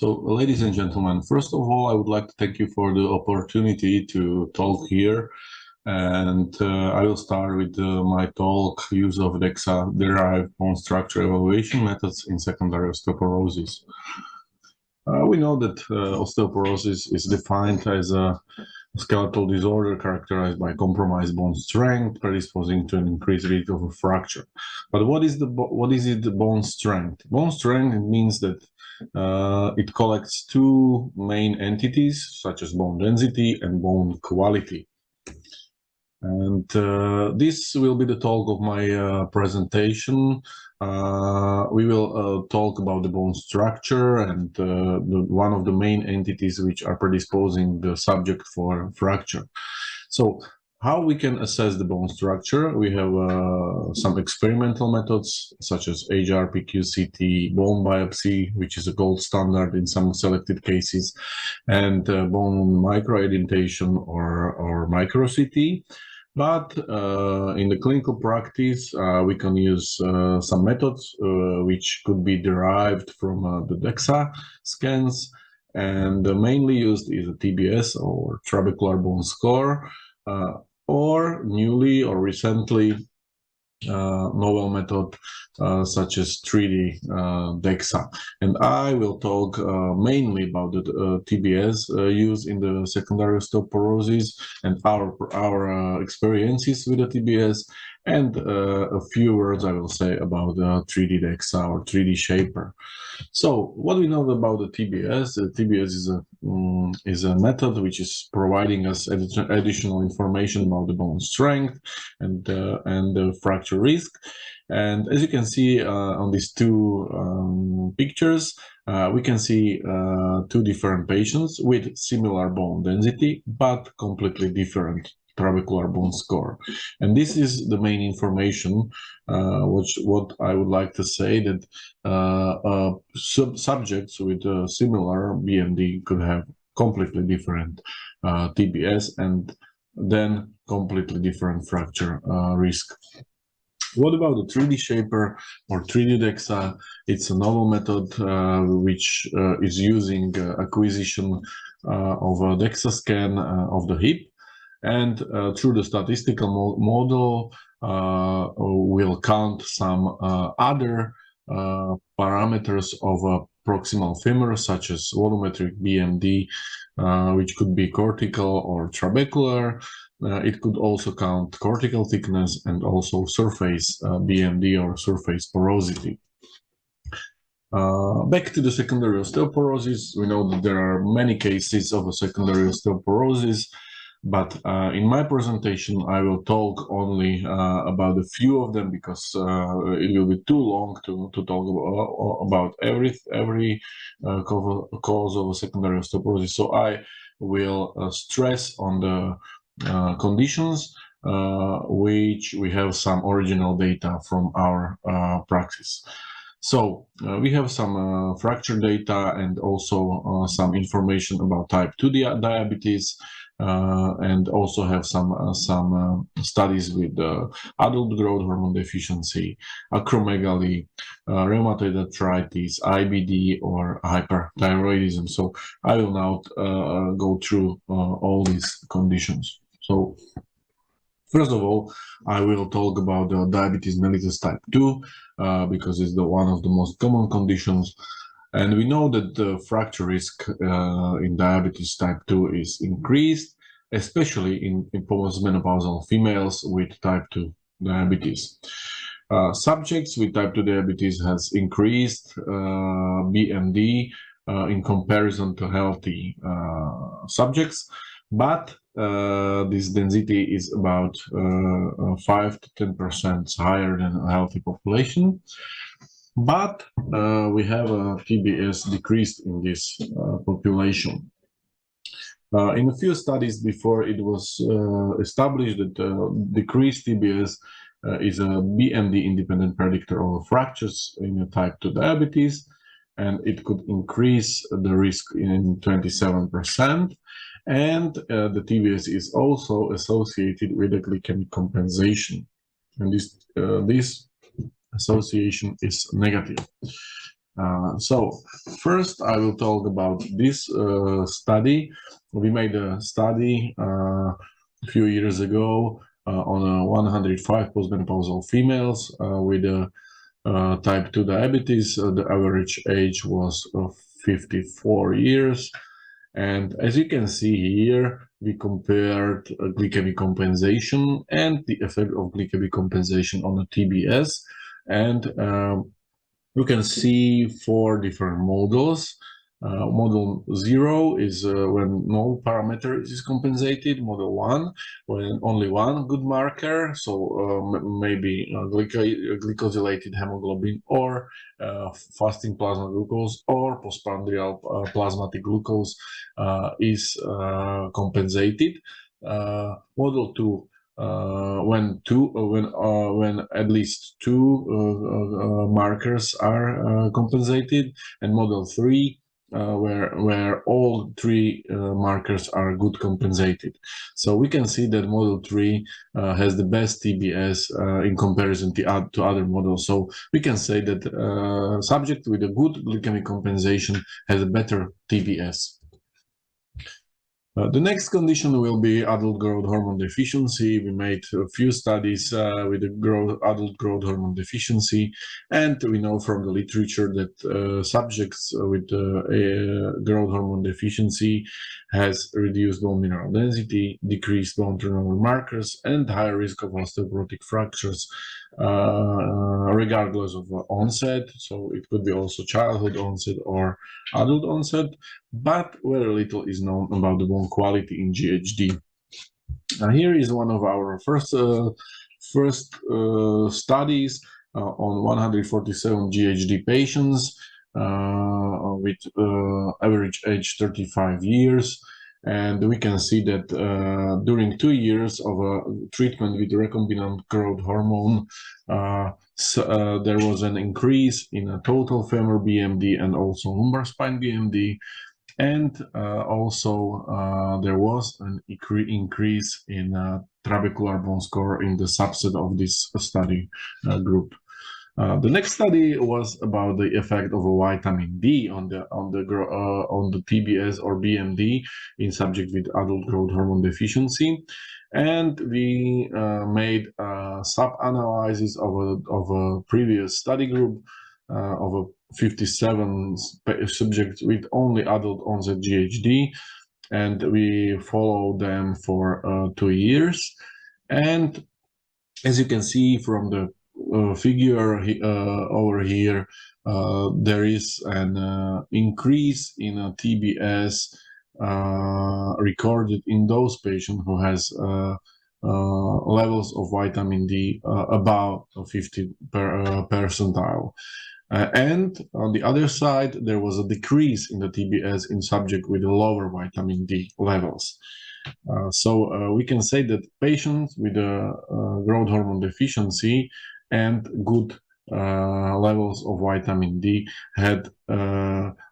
So, ladies and gentlemen, first of all, I would like to thank you for the opportunity to talk here. And I will start with my talk, use of DXA-derived bone structure evaluation methods in secondary osteoporosis. We know that osteoporosis is defined as a skeletal disorder characterized by compromised bone strength, predisposing to an increased risk of a fracture. But what is the bone strength? Bone strength means that it collects two main entities, such as bone density and bone quality. And this will be the talk of my presentation. We will talk about the bone structure and one of the main entities which are predisposing the subject for fracture. So how we can assess the bone structure? We have some experimental methods such as HRPQ-CT, bone biopsy, which is a gold standard in some selected cases, and bone microindentation or micro-CT. But in the clinical practice, we can use some methods which could be derived from the DXA scans, and mainly used is a TBS or trabecular bone score, or newly or recently novel method such as 3D DXA. And I will talk mainly about the TBS used in the secondary osteoporosis and our experiences with the TBS, and a few words I will say about the 3D DXA or 3D shaper. So what we know about the TBS? The TBS is a method which is providing us additional information about the bone strength and the fracture risk. And as you can see on these two pictures, we can see two different patients with similar bone density, but completely different trabecular bone score. And this is the main information, what I would like to say, that subjects with a similar BMD could have completely different TBS and then completely different fracture risk. What about the 3D shaper or 3D DXA? It's a novel method which is using acquisition of a DXA scan of the hip, and through the statistical model we'll count some other parameters of a proximal femur, such as volumetric BMD, which could be cortical or trabecular. It could also count cortical thickness and also surface BMD or surface porosity. Back to the secondary osteoporosis, we know that there are many cases of a secondary osteoporosis, but in my presentation I will talk only about a few of them, because it will be too long to talk about every cause of a secondary osteoporosis. So I will stress on the conditions which we have some original data from our practice. So we have some fracture data and also some information about type 2 diabetes, and also have some studies with adult growth hormone deficiency, acromegaly, rheumatoid arthritis, IBD, or hyperthyroidism. So I will now go through all these conditions. So first of all, I will talk about the diabetes mellitus type 2, because it's one of the most common conditions. And we know that the fracture risk in diabetes type 2 is increased, especially in postmenopausal females with type 2 diabetes. Subjects with type 2 diabetes has increased BMD in comparison to healthy subjects, but this density is about 5 to 10% higher than a healthy population. But we have a TBS decreased in this population. In a few studies before, it was established that decreased TBS is a BMD independent predictor of fractures in a type 2 diabetes, and it could increase the risk in 27%. And the TBS is also associated with a glycemic compensation, and this association is negative. So first I will talk about this study. We made a study a few years ago on 105 postmenopausal females with type 2 diabetes. The average age was 54 years. And as you can see here, we compared glycemic compensation and the effect of glycemic compensation on the TBS. And you can see 4 different models. Model 0 is when no parameter is compensated. Model 1, when only one good marker, so maybe glycosylated hemoglobin or fasting plasma glucose or postprandial plasmatic glucose is compensated. Model 2, when at least 2 markers are compensated, and model 3 where all 3 markers are good compensated. So we can see that model 3 has the best TBS in comparison to other models. So we can say that subject with a good glycemic compensation has a better TBS. The next condition will be adult growth hormone deficiency. We made a few studies with adult growth hormone deficiency, and we know from the literature that subjects with growth hormone deficiency has reduced bone mineral density, decreased bone turnover markers, and higher risk of osteoporotic fractures, regardless of onset. So it could be also childhood onset or adult onset, but very little is known about the bone quality in GHD. Here is one of our first studies on 147 GHD patients with average age 35 years. And we can see that during 2 years of treatment with recombinant growth hormone, there was an increase in a total femur BMD and also lumbar spine BMD. And also there was an increase in trabecular bone score in the subset of this study group. The next study was about the effect of a vitamin D on the TBS or BMD in subject with adult growth hormone deficiency, and we made a sub-analysis of a previous study group of a 57 subjects with only adult onset GHD, and we followed them for 2 years. And as you can see from the figure over here, there is an increase in TBS recorded in those patients who has levels of vitamin D above 50 percentile. And on the other side, there was a decrease in the TBS in subject with lower vitamin D levels. So we can say that patients with a growth hormone deficiency and good levels of vitamin D had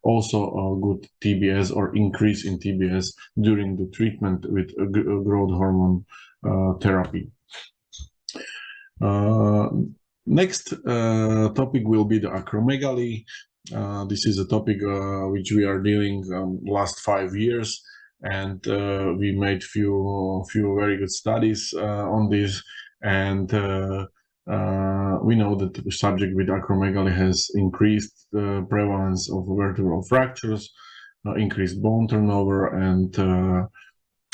also a good TBS or increase in TBS during the treatment with growth hormone therapy. Next topic will be the acromegaly. This is a topic which we are dealing last 5 years, and we made few very good studies on this, and we know that the subject with acromegaly has increased prevalence of vertebral fractures, increased bone turnover, and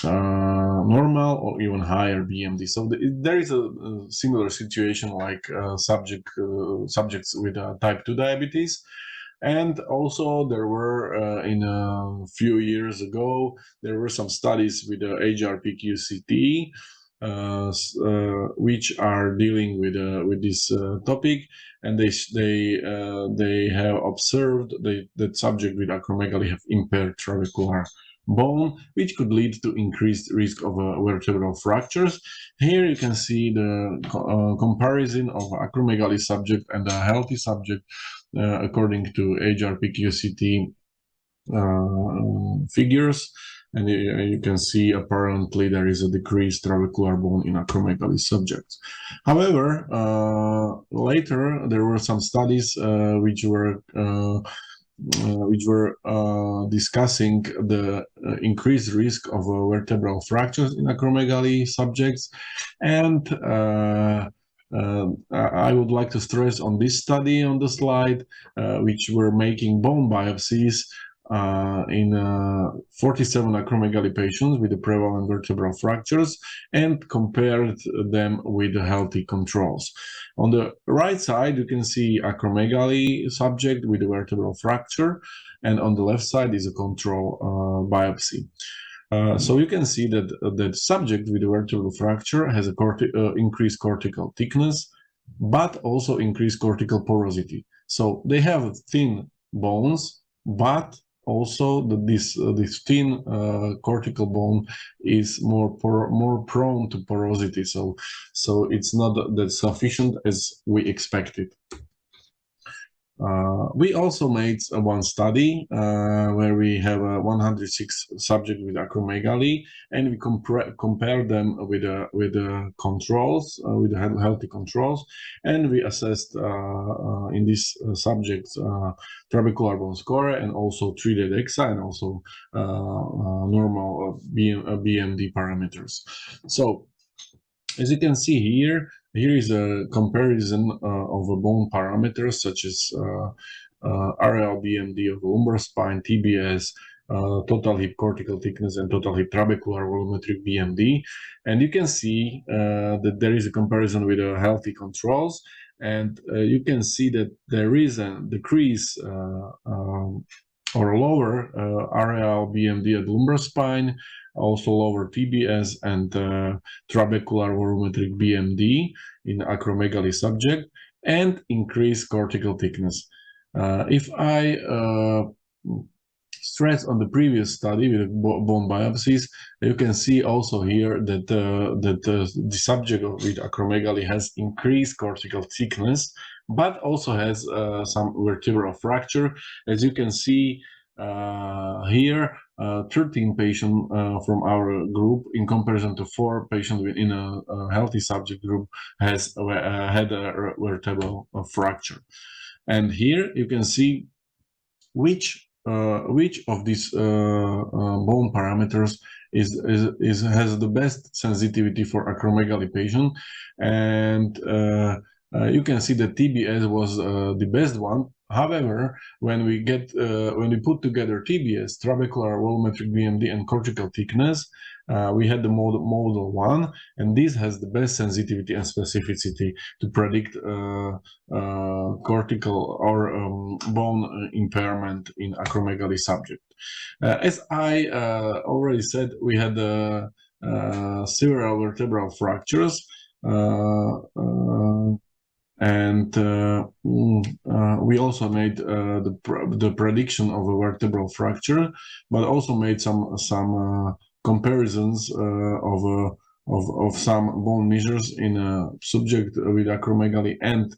normal or even higher BMD. So there is a similar situation like subjects with type 2 diabetes. And also there were in a few years ago, there were some studies with the HRPQ-CT, which are dealing with this topic, and they have observed that subject with acromegaly have impaired trabecular bone, which could lead to increased risk of vertebral fractures. Here you can see the comparison of acromegaly subject and a healthy subject according to HRPQ-CT figures. and you can see apparently there is a decreased trabecular bone in acromegaly subjects. However, later there were some studies which were discussing the increased risk of vertebral fractures in acromegaly subjects, and I would like to stress on this study on the slide, which were making bone biopsies in 47 acromegaly patients with the prevalent vertebral fractures and compared them with the healthy controls. On the right side, you can see acromegaly subject with a vertebral fracture, and on the left side is a control biopsy. So you can see that the subject with a vertebral fracture has a increased cortical thickness, but also increased cortical porosity. So they have thin bones, but also this thin cortical bone is more prone to porosity. So it's not that sufficient as we expected. We also made one study where we have 106 subjects with acromegaly, and we compare them with the controls, with the healthy controls, and we assessed in these subjects trabecular bone score and also 3D DXA and also normal BMD parameters. So as you can see here is a comparison of bone parameters such as RL BMD of the lumbar spine, TBS, total hip cortical thickness, and total hip trabecular volumetric BMD. And you can see that there is a comparison with healthy controls, and you can see that there is a decrease or lower RL BMD at lumbar spine, also lower TBS and trabecular volumetric BMD in acromegaly subject, and increased cortical thickness. If I stress on the previous study with bone biopsies, you can see also here that the subject with acromegaly has increased cortical thickness, but also has some vertebral fracture. As you can see here, 13 patients from our group, in comparison to 4 patients in a healthy subject group, has had a vertebral fracture. And here you can see which of these bone parameters has the best sensitivity for acromegaly patient, and you can see that TBS was the best one. However, when we put together TBS, trabecular volumetric BMD, and cortical thickness, we had the model 1, and this has the best sensitivity and specificity to predict cortical or bone impairment in acromegaly subject. As I already said, we had several vertebral fractures, and we also made the prediction of a vertebral fracture, but also made some comparisons of some bone measures in a subject with acromegaly and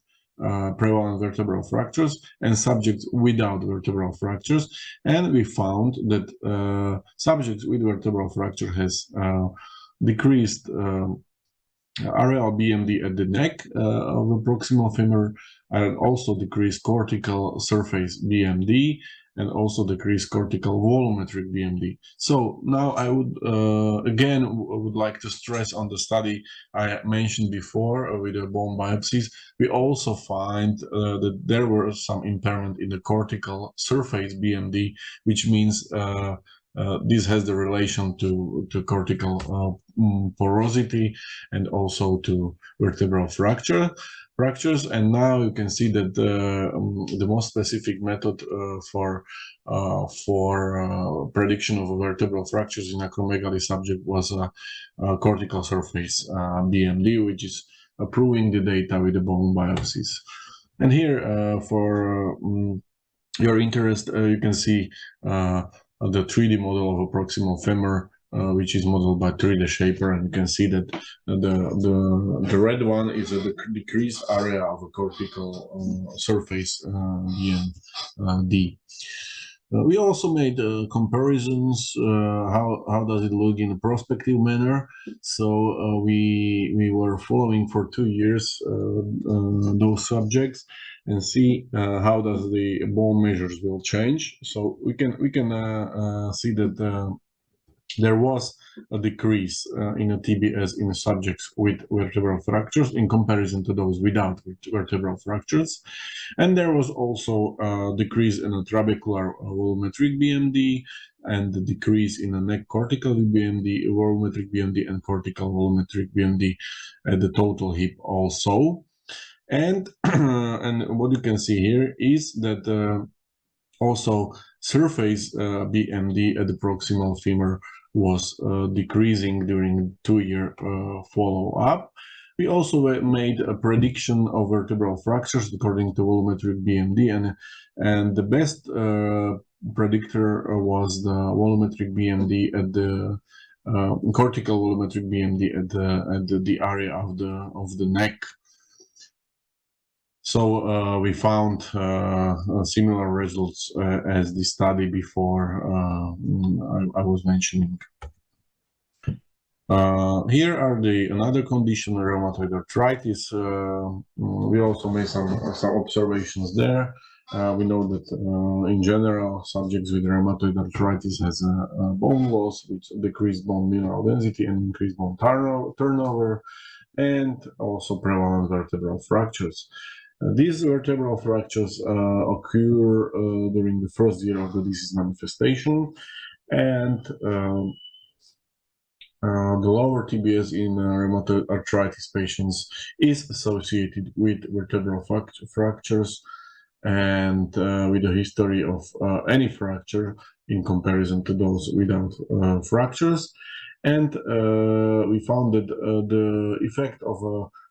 prevalent vertebral fractures and subjects without vertebral fractures, and we found that subjects with vertebral fracture has decreased RL BMD at the neck of the proximal femur, and also decreased cortical surface BMD, and also decreased cortical volumetric BMD. So now I would like to stress on the study I mentioned before with the bone biopsies. We also find that there were some impairment in the cortical surface BMD, which means this has the relation to cortical porosity and also to vertebral fractures. And now you can see that the most specific method for prediction of vertebral fractures in acromegaly subject was cortical surface BMD, which is proving the data with the bone biopsies. And here, for your interest, you can see the 3D model of a proximal femur, which is modeled by 3D Shaper, and you can see that the red one is a decreased area of a cortical surface BMD. We also made comparisons. How does it look in a prospective manner? So we were following for 2 years those subjects and see how does the bone measures will change. So we can see that there was a decrease in a TBS in subjects with vertebral fractures in comparison to those without vertebral fractures. And there was also a decrease in a trabecular volumetric BMD and a decrease in a neck cortical BMD, volumetric BMD, and cortical volumetric BMD at the total hip also. And and what you can see here is that also surface BMD at the proximal femur was decreasing during 2-year follow-up. We also made a prediction of vertebral fractures according to volumetric BMD, and the best predictor was the volumetric BMD at the cortical volumetric BMD at the area of the neck. So we found similar results as the study before I was mentioning. Here are another condition, rheumatoid arthritis. We also made some observations there. We know that in general, subjects with rheumatoid arthritis has a bone loss, which decreased bone mineral density and increased bone turnover, and also prevalent vertebral fractures. These vertebral fractures occur during the first year of the disease manifestation, and the lower TBS in rheumatoid arthritis patients is associated with vertebral fractures and with a history of any fracture in comparison to those without fractures. And we found that the effect of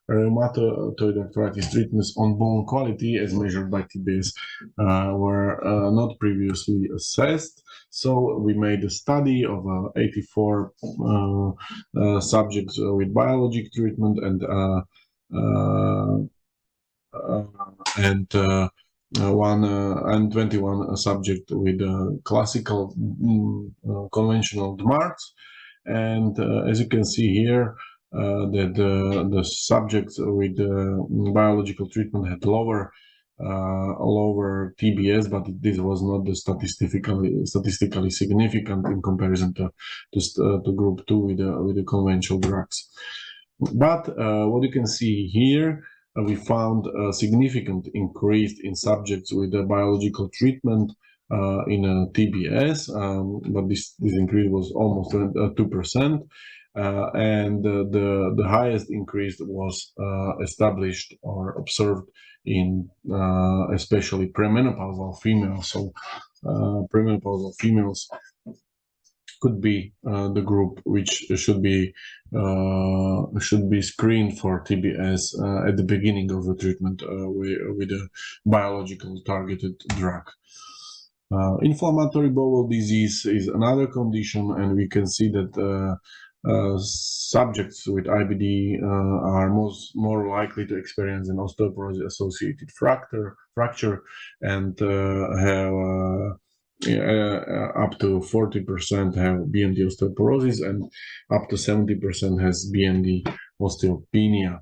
rheumatoid arthritis treatments on bone quality as measured by TBS were not previously assessed. So we made a study of 84 subjects with biologic treatment and 21 subject with classical conventional DMARDs. And as you can see here, that the subjects with biological treatment had lower TBS, but this was not the statistically significant in comparison to group 2 with the conventional drugs. But what you can see here, we found a significant increase in subjects with the biological treatment in a TBS, but this increase was almost 2%. And the highest increase was established or observed in especially premenopausal females. So premenopausal females could be the group which should be screened for TBS at the beginning of the treatment with a biological targeted drug. Inflammatory bowel disease is another condition, and we can see that subjects with IBD are more likely to experience an osteoporosis-associated fracture and have up to 40% have BMD osteoporosis and up to 70% has BMD osteopenia.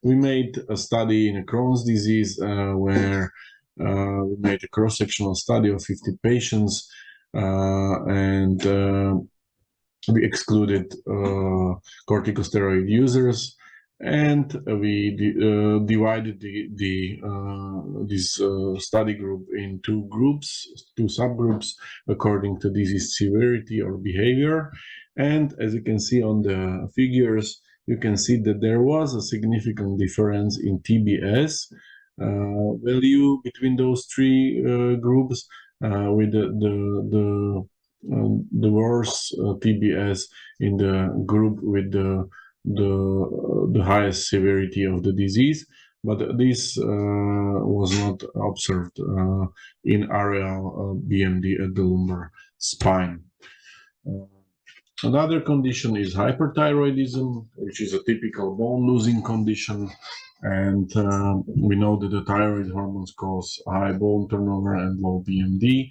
We made a study in Crohn's disease where we made a cross-sectional study of 50 patients and we excluded corticosteroid users, and we divided this study group in two subgroups according to disease severity or behavior. And as you can see on the figures, you can see that there was a significant difference in TBS value between those three groups, with the worst TBS in the group with the highest severity of the disease, but this was not observed in areal BMD at the lumbar spine. Another condition is hyperthyroidism, which is a typical bone losing condition. And we know that the thyroid hormones cause high bone turnover and low BMD,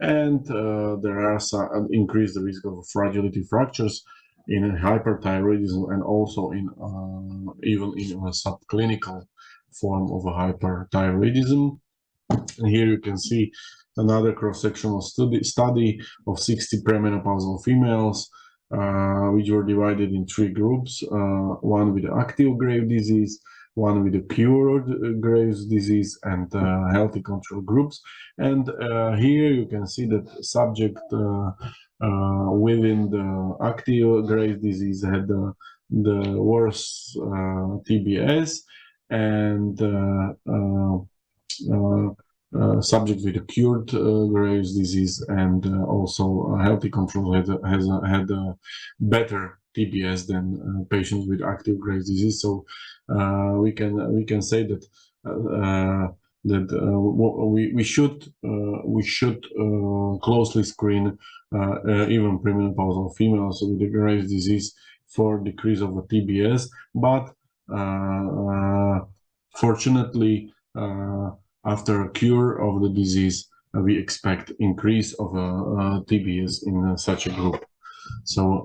and there are some increased risk of fragility fractures in hyperthyroidism, and also in even in a subclinical form of a hyperthyroidism. And here you can see another cross-sectional study of 60 premenopausal females, which were divided in 3 groups, one with active Graves' disease, one with a cured Graves' disease, and healthy control groups. And here you can see that subject within the active Graves' disease had the worst TBS, and subject with a cured Graves' disease and also a healthy control had a better TBS than patients with active Graves' disease. So we can say that we should closely screen even premenopausal females with the Graves' disease for decrease of a TBS, but fortunately, after a cure of the disease, we expect increase of TBS in such a group. So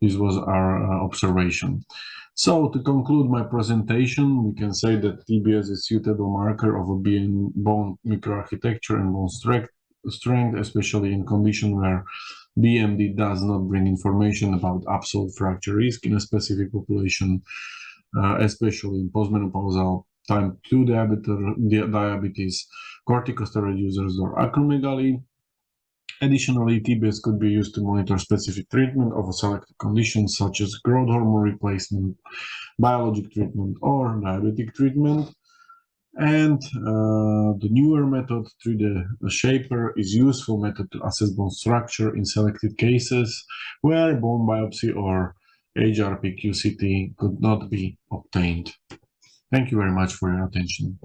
this was our observation. So to conclude my presentation, we can say that TBS is a suitable marker of a bone microarchitecture and bone strength, especially in condition where BMD does not bring information about absolute fracture risk in a specific population, especially in postmenopausal type 2 diabetes, corticosteroid users, or acromegaly. Additionally, TBS could be used to monitor specific treatment of a selected condition such as growth hormone replacement, biologic treatment, or diabetic treatment. And the newer method, 3D Shaper, is a useful method to assess bone structure in selected cases where bone biopsy or HRP-QCT could not be obtained. Thank you very much for your attention.